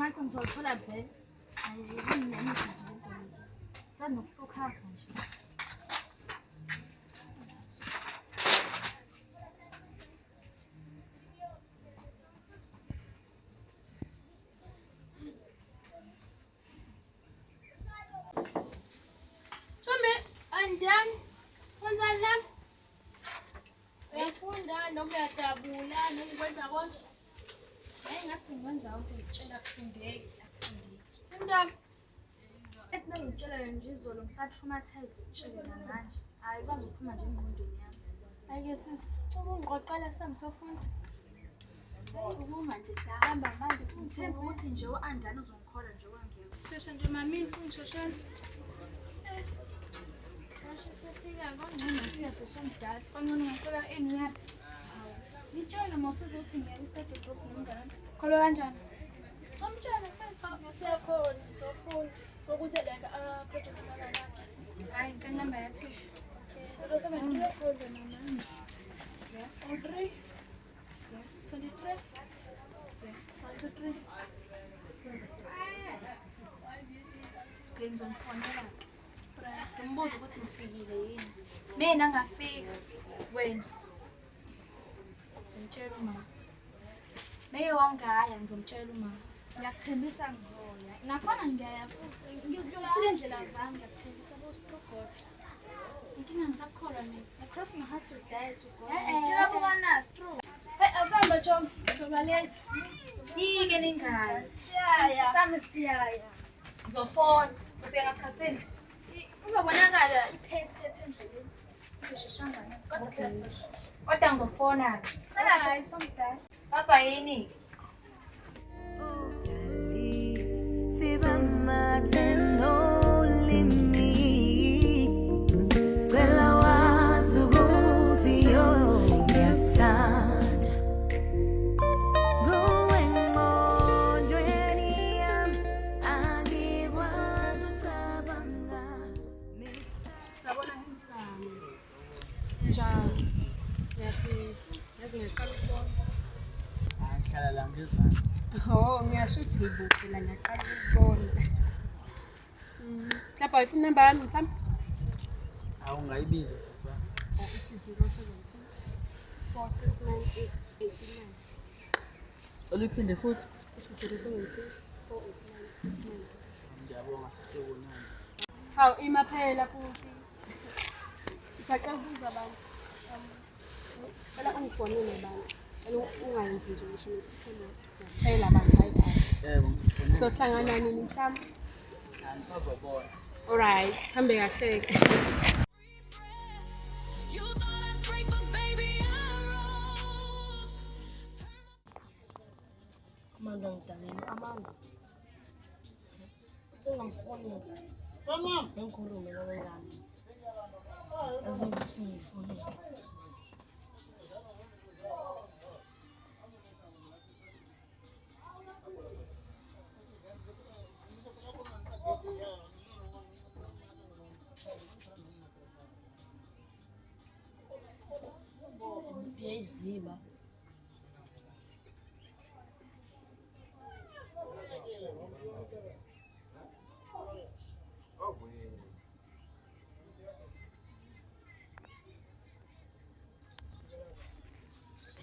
amathi ngizothola vele. Ayingenisi nje uNtoni. Sanokufocus nje. Andiyani, wenzani la? Uyafunda noma uyadabula noma ukwenza konke? Ngathi ngikwenza konke ngitshela akufundeki. Indaba ethi mengitshela nje izolo ngisatraumatise ukutshela manje. Hayi kwazi ukuphuma nje engqondweni yami. Hayi-ke sisi, ukungiqoqela sami sofunda. Ukuma nje siyahamba manje ngithemba ukuthi nje u-Andani uzongikhola nje kwangeke. Shesha nje mami, ungisheshela. Sefika kangcono ngifika sesomdala. Kangcono ngifika ini yaphi? Ngitshela mawusiza ukuthi ngiyeke i-study group nomngane. Kholwa kanjani? Somtshela mfethu ngisiyakhona ngizofunda ukuthi like produce amabala akhe. Hayi ngicela inamba yathisha. 073 hold on manje. Yeah. 03 yeah. 23 yeah. 123 ngizomfonela. Simbuza ukuthi nifikile yini. Mina ngafika. Wena. Ngitshela uma. Wangaya ngizomtshela uma. Ngiyakuthembisa ngizoya. Nakhona ngiyaya futhi. Ngizilungisile indlela zami ngiyakuthembisa boStrogoda. Inkinga ngisakholwa mina. I cross my heart to die to God. Ngitshela kubana true. Hey asamba Jom. Soba late. Yike ningani. Siyaya. Sami siyaya. Ngizofona. Ngizofika ngasikhatsini. Uzobonakala ipace yethu endleleni. Ngisheshangana. Kodwa ngizofona. Selahle somdala. Baba yini? Ngihlala la ngezansi. Ngiyasho ukuthi ngibukhe la ngiyaqala ukubona. Mhlawumbe ayifuna inamba yami mhlawumbe? Awungayibiza sisi wami. Ithi 072 469 889. Cela uyiphinde futhi. Ithi 072 489 869. Ngiyabonga sisi wonke. Hawu imaphela futhi. Isacela ukubuza abantu. Cela ungifonele abantu. Ungayenzi nje ngisho ngikuthela abantu hayi hayi. Yebo ngikufonela. Sohlangana nini mhlawumbe? Angisazobona. Alright, hambe kahle-ke. Amanda ngidaleni Amanda. Sengamfonela. Mama, Ngikhulume nabangani. Azingithi ngifonele. Ziba.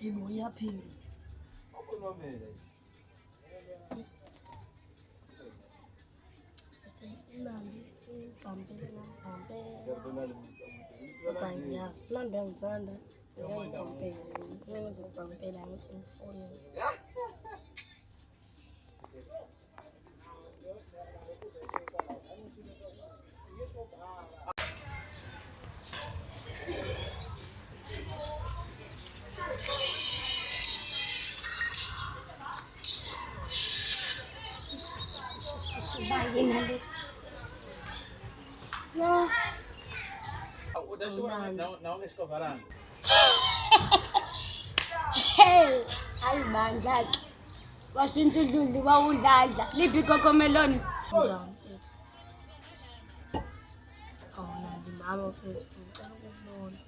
Ibo yaphila. Imali singibhampela kodwa ngiyazi mhlawumbe uyangithanda ngiyangibhampela ngizokubhampela ngithi ngifonele. Yena lo. No. Naona escovaranga. Hey, hayi bandla ke. Washintsha udludlu wawudladla. Liphi kokomeloni? Njani mfethu? Awuna ndimama mfethu, ngicela ukubona.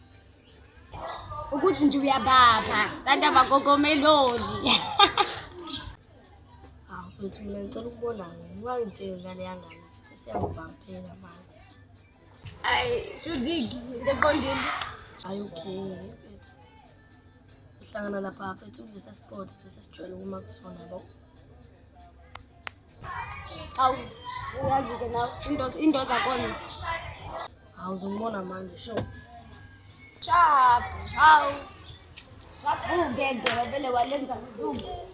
Ukuthi nje uyabapha, sanda bakokomeloni. bafethu mina ngicela ukubonana. Ungangitsheli ngale yangane. Siyangibhanga phela manje. Ayi, Shuzigi, into eqondile. Hayi okay mfethu. Uhlangana lapha mfethu kulesi sport lesi sijwayele ukuma kusona yabo. Awu, uyazi-ke nawe, indoda zakhona. Awuzongibona manje sure. Shabu, hawu. Shabu-ke ngeke vele walenza mzungu.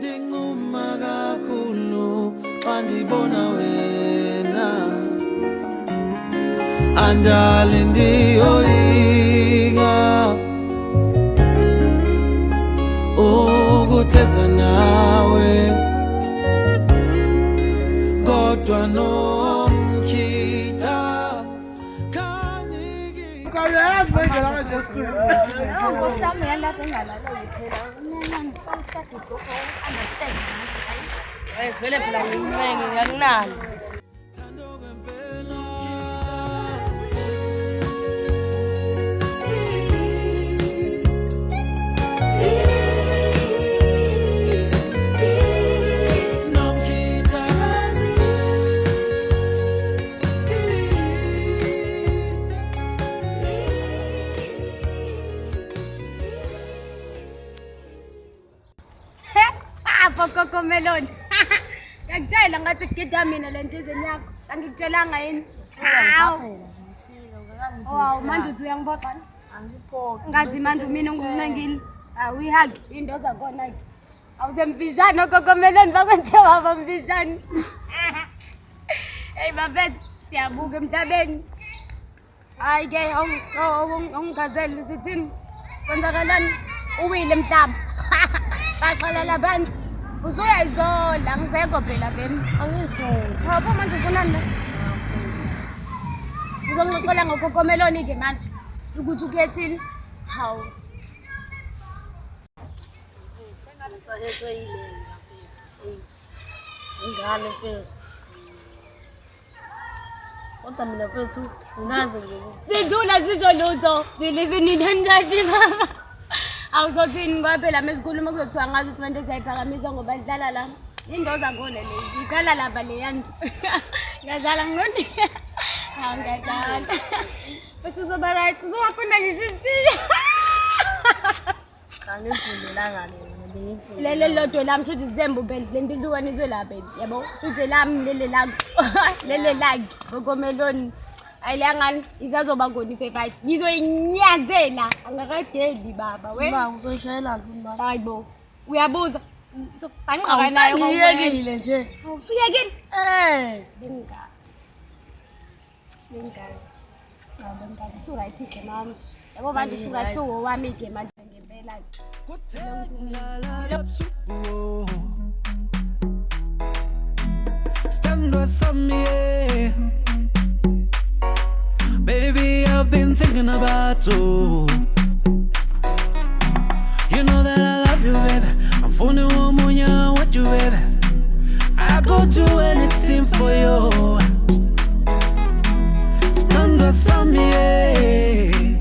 Dinguma kakhulu mandibona wena andali ndiyoyika ukuthetha nawe kodwa nomkhitha kaniki Nkosi yami uyalapha engalaleli phela. Mina ngisashada ugogo understand manje. Hayi vele phela ngimenge ngiyakunani. thando kwempela nomkhitha kazi Gogo Meloni. Ngiyakutshela ngathi kugida mina le ntizeni yakho. Angikutshelanga yini? Hawu. Wow, manje uthi uyangiphoxa? Angiphoqi. Ngathi manje mina ungumncengile. Hawu ihag indoza khona ke. Awuzemfishane Gogo Meloni bakwenze waba mfishane. Hey bafethu, siyabuka emhlabeni. Hayi ke ungichazeli sithini? Kwenzakalani? Uwile emhlaba. Baqalela phansi. Usuyayizola ngizeko phela beni. Angizona. Hawu manje ufunani la? Uzongixoxela ngoGogo Meloni ke manje ukuthi ukhethini. Hawu. Sahethwe yile mfethu. Ingane mfethu. Kodwa mina mfethu ngazi nje. Sidlula sisho lutho. Lilisi nini njaji mama. Awuzothini ngoba phela mesikhuluma kuzothiwa ngazi ukuthi manje siyayiphakamisa ngoba idlala la. Indoza ngone le nje. Idlala lapha le yani. Ngiyadlala ngqondi. Hawu ngiyadlala. Futhi uzoba right. Uzowafunda ngishishiya. Angifundela ngale. Lele lodwe lami futhi Zembu phela lento ilukanizwe la phela yabo futhi lami lele la lele la Gogo Meloni ayilangani izazoba ngoni ife-fight ngizoyinyathela angakadeli baba we Ba uzoshayela mama. hayibo uyabuza ngizokubhanqa nayo Ngiyekile nje. usuyekile bengazi bengazi suright ke manje yabo manje suright wami ke manje ngempela stand with me, baby. I've been thinking about you. You know that I love you, baby. I'm phoning one more, yeah, what you, baby. I go do anything for you. Stand with me,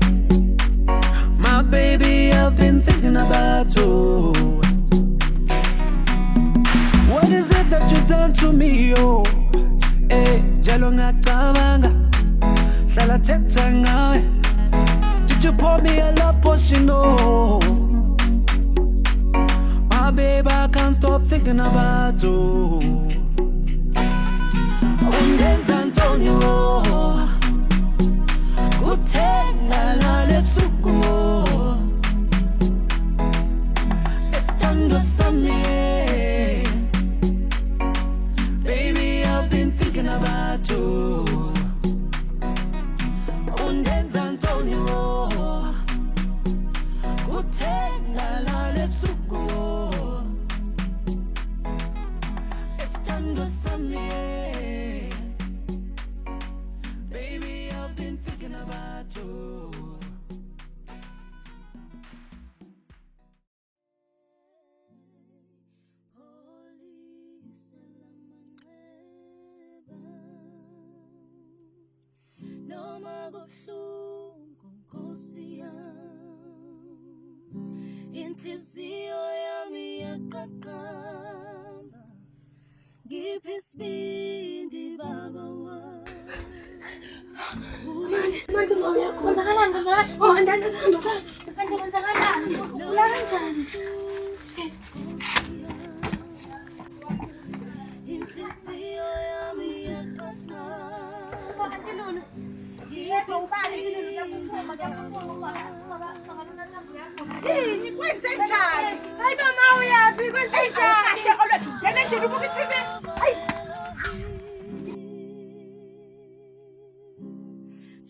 my baby. I've been thinking about you. What is it that you done to me, oh? Eh, jalo ngacabanga, hlala thetha ngawe. Did you pour me a love potion, oh? My baby, I can't stop thinking about you. Undenza Antonio, kuthenga lale busuku. Estando sami. Baby, I've been thinking about you. Undenza Antonio, kuthenga lale busuku. Estando sami. Baby, I've been thinking about you. Noma kubuhlungu Nkosi yami, inhliziyo yami iyaqaqamba ngiphi isibindi baba wami Manje mawuya kwenzakalani oh andani sihamba kufanele kwenzakalani ula kanjani inhliziyo yami iyaqaqamba Antilulu ngiphi ubani Antilulu yakuphuma Yini kwenzenjani? Hayi mama uyaphi kwenzenjani Kahle olwethu njene endlini ubuka i-TV. Hayi.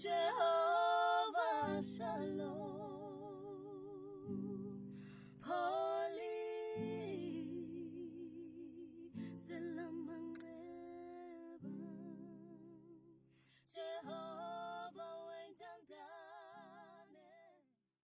Jehovah Shalom.